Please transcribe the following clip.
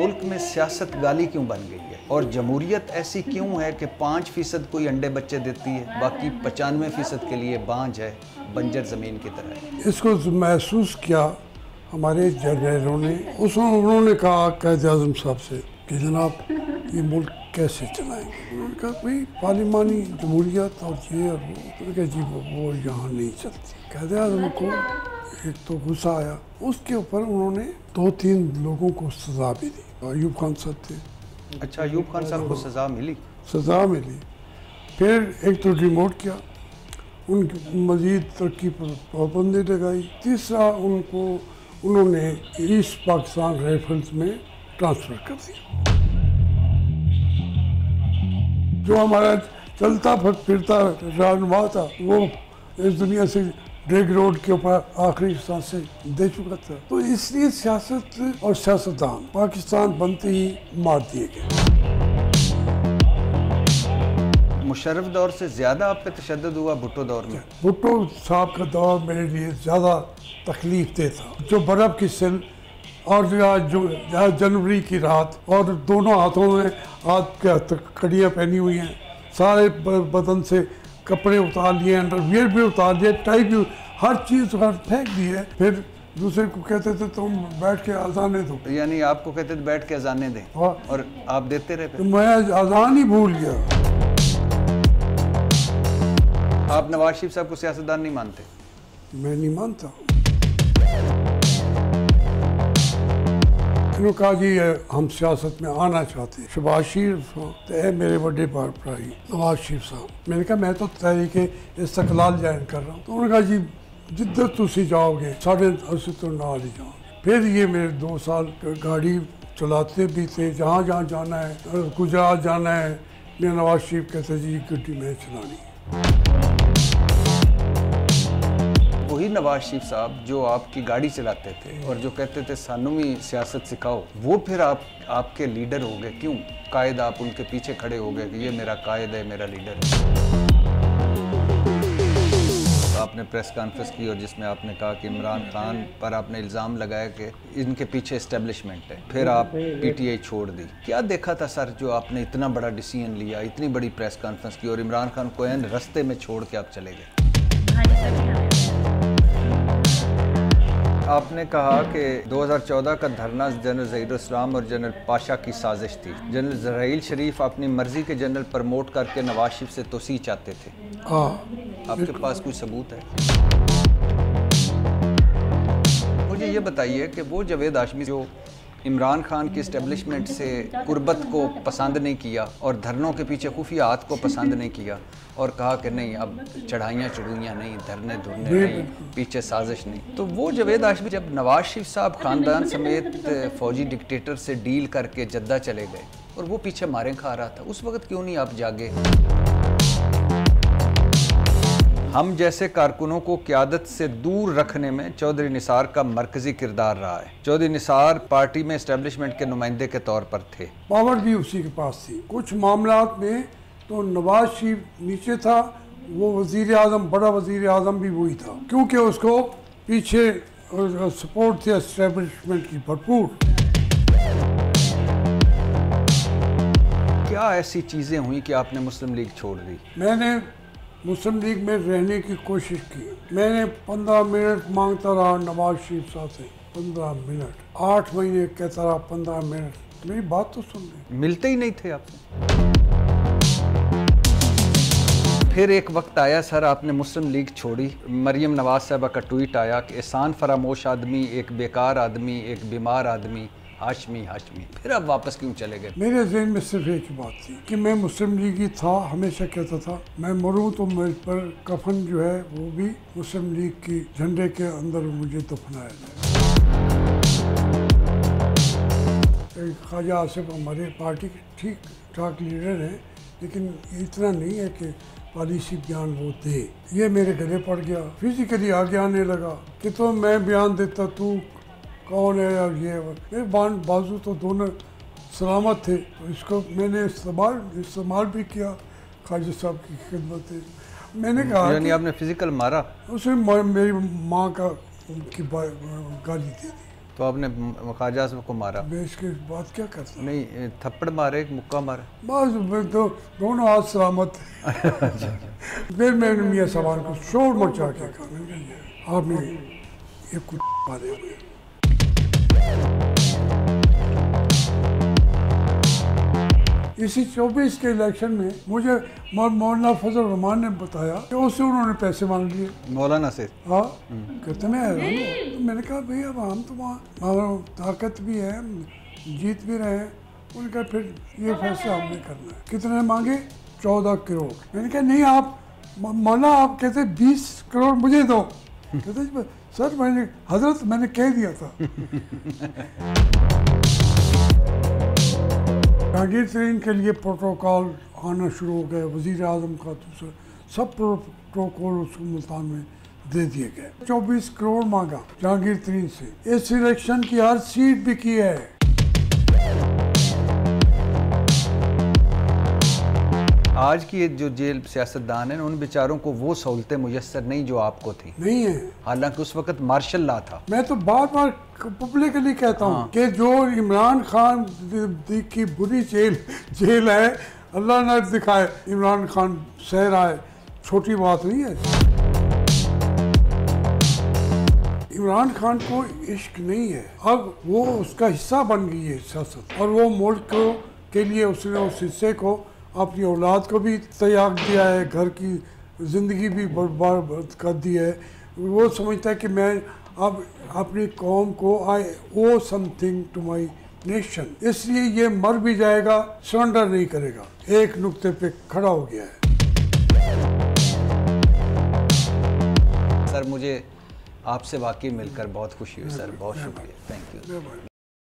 मुल्क में सियासत गाली क्यों बन गई है और जमहूरियत ऐसी क्यों है कि 5% कोई अंडे बच्चे देती है, बाकी 95% के लिए बांझ है, बंजर ज़मीन की तरह है। इसको महसूस किया हमारे जर्नलों ने। उन्होंने कहा कायद आज़म साहब से कि जनाब ये मुल्क कैसे चलाएंगे। उन्होंने कहा भाई पार्लिमानी जमहूरियत और ये और वो। तो जी वो यहाँ नहीं चलती। कायद आज़म को एक तो गुस्सा आया, उसके ऊपर उन्होंने 2-3 लोगों को सज़ा भी दी। अयूब खान साहब थे। अच्छा, अयूब खान साहब को सज़ा मिली? सज़ा मिली। फिर एक तो डिमोट किया, उनकी मज़ीद तरक्की पर पाबंदी लगाई। तीसरा उन्होंने ईस्ट पाकिस्तान राइफल्स में ट्रांसफ़र कर दिया। जो हमारा चलता फिरता रहनुमा था वो इस दुनिया से ड्रैग रोड के ऊपर आखिरी सांसें दे चुका था। तो इसलिए सियासत और सियासतदान पाकिस्तान बनते ही मार दिए गए। मुशर्रफ दौर से ज़्यादा आप पे तशद्दुद हुआ भुट्टो दौर में? भुट्टो साहब का दौर मेरे लिए ज़्यादा तकलीफ दे था। जो बर्फ़ की सिल और जो जनवरी की रात और दोनों हाथों में हाथ के कड़ियाँ पहनी हुई हैं, सारे बदन से कपड़े उतार लिए, अंडरवियर भी उतार लिए, टाई भी, हर चीज़ फेंक दी है। फिर दूसरे को कहते थे तुम बैठ के अजाने दो। यानी आपको कहते थे बैठ के अजाने दें और आप देते रहे? तो मैं अजान ही भूल गया। आप नवाज शरीफ साहब को सियासतदान नहीं मानते? मैं नहीं मानता। उन्होंने कहा जी हम सियासत में आना चाहते हैं। शहबाज शरीफ तो मेरे बड़े भाई नवाज शरीफ साहब। मैंने कहा मैं तो तहरीक इस्तकलाल ज्वाइन कर रहा हूँ। तो उन्होंने कहा जी जिधर तुसी जाओगे 80.5 तो नाल ही जाओगे। फिर ये मेरे 2 साल गाड़ी चलाते भी थे, जहाँ जहाँ जाना है, गुजरात जाना है, मैं नवाज शरीफ कहते जी गड्डी में चलानी है। वही नवाज शरीफ साहब जो आपकी गाड़ी चलाते थे और जो कहते थे सानू भी सियासत सिखाओ, वो फिर आपके लीडर हो गए। क्यों? कायद आप उनके पीछे खड़े हो गए कि ये मेरा कायद है, मेरा लीडर है। तो आपने प्रेस कॉन्फ्रेंस की और जिसमें आपने कहा कि इमरान खान पर आपने इल्ज़ाम लगाया कि इनके पीछे इस्टेब्लिशमेंट है। फिर आप पीटीआई छोड़ दी। क्या देखा था सर जो आपने इतना बड़ा डिसीजन लिया, इतनी बड़ी प्रेस कॉन्फ्रेंस की और इमरान खान को रास्ते में छोड़ के आप चले गए? आपने कहा कि 2014 का धरना जनरल ज़हीरुल इस्लाम और जनरल पाशा की साजिश थी। जनरल ज़राइल शरीफ अपनी मर्जी के जनरल प्रमोट करके नवाज शरीफ से तोसी चाहते थे। आपके पास कोई सबूत है? मुझे ये बताइए कि वो जावेद हाशमी जो इमरान खान की इस्टेब्लिशमेंट से कुर्बत को पसंद नहीं किया और धरनों के पीछे खुफिया हाथ को पसंद नहीं किया और कहा कि नहीं अब चढ़ाइयाँ चढ़ूइयाँ नहीं, धरने धुरने नहीं, पीछे साजिश नहीं, तो वो जावेद हाशमी जब नवाज शरीफ साहब ख़ानदान समेत फ़ौजी डिक्टेटर से डील करके जद्दा चले गए और वो पीछे मारें खा रहा था, उस वक्त क्यों नहीं आप जागे? हम जैसे कारकुनों को क़यादत से दूर रखने में चौधरी निसार का मरकज़ी किरदार रहा है। चौधरी निसार पार्टी में इस्टेब्लिशमेंट के नुमाइंदे के तौर पर थे। पावर भी उसी के पास थी। कुछ मामलात में तो नवाज शरीफ नीचे था, वो वज़ीर आज़म, बड़ा वज़ीर आज़म भी वही था, क्योंकि उसको पीछे सपोर्ट थी इस्टेब्लिशमेंट की भरपूर। क्या ऐसी चीज़ें हुई कि आपने मुस्लिम लीग छोड़ दी? मैंने मुस्लिम लीग में रहने की कोशिश की। मैंने 15 मिनट मांगता रहा नवाज शरीफ साहब से, 15 मिनट, 8 महीने कहता रहा 15 मिनट। मेरी बात तो सुन ले। मिलते ही नहीं थे आपसे। फिर एक वक्त आया सर, आपने मुस्लिम लीग छोड़ी। मरियम नवाज साहबा का ट्वीट आया कि एहसान फरामोश आदमी, एक बेकार आदमी, एक बीमार आदमी, हाशमी हाशमी। फिर आप वापस क्यों चले गए? मेरे ज़हन में सिर्फ एक ही बात थी कि मैं मुस्लिम लीग ही था। हमेशा कहता था मैं मरूँ तो मेरे पर कफन जो है वो भी मुस्लिम लीग की झंडे के अंदर मुझे दफनाया जाए। ख्वाजा आसिफ हमारे पार्टी के ठीक ठाक लीडर हैं, लेकिन इतना नहीं है कि पॉलिसी बयान वो दे। ये मेरे गले पड़ गया, फिजिकली आगे आने लगा कि तो मैं बयान देता, तू कौन है और ये मेरे बाजू तो दोनों सलामत थे। तो इसको मैंने इस्तेमाल भी किया ख्वाजा साहब की खिदमत में। मैंने कहा यानी आपने फिजिकल मारा? उसने मेरी माँ का उनकी गाली दे दी। तो आपने ख्वाजा आसिफ को मारा? मैं इसके बाद क्या करता? नहीं, थप्पड़ मारे, मुक्का मारा? बस तो दोनों हाथ सलामत। फिर मैंने मियाँ साहब को शोर मचा के कहा, आपने ये कुछ मारे हुए। इसी 24 के इलेक्शन में मुझे मौलाना फजल रहमान ने बताया कि उससे उन्होंने पैसे मांग लिए। मौलाना से? हाँ, कितने हैं? तो मैंने कहा भैया हम तो वहाँ ताकत भी है, जीत भी रहे हैं। उन्होंने कहा फिर ये फैसला हमने करना है। कितने मांगे? 14 करोड़। मैंने कहा नहीं, आप मौलाना आप कहते 20 करोड़ मुझे दो। कहते सर मैंने कह दिया था। जहांगीर तरीन के लिए प्रोटोकॉल आना शुरू हो गए, वज़ीर आज़म का दूसरा सब प्रोटोकॉल उसको मुल्तान में दे दिए गए। 24 करोड़ मांगा जहांगीर तरीन से। इस इलेक्शन की हर सीट भी की है। आज की जो जेल सियासतदान हैं उन बेचारों को वो सहूलतें मुयस्सर नहीं जो आपको थी। नहीं है, हालांकि उस वक्त मार्शल लॉ था। मैं तो बार बार पब्लिकली कहता हूँ कि जो इमरान खान की बुरी जेल है, अल्लाह ने दिखाए इमरान खान सह रहा है, छोटी बात नहीं है। इमरान खान को इश्क नहीं है, अब वो उसका हिस्सा बन गई है सियासत, और वो मुल्क के लिए उसने उस हिस्से को, अपनी औलाद को भी त्याग दिया है, घर की ज़िंदगी भी बर्बाद कर दी है। वो समझता है कि मैं अब अपनी कौम को आई ओ समथिंग टू माई नेशन, इसलिए ये मर भी जाएगा, सरेंडर नहीं करेगा। एक नुक्ते पे खड़ा हो गया है। सर मुझे आपसे वाकई मिलकर बहुत खुशी हुई सर, बहुत शुक्रिया, थैंक यू।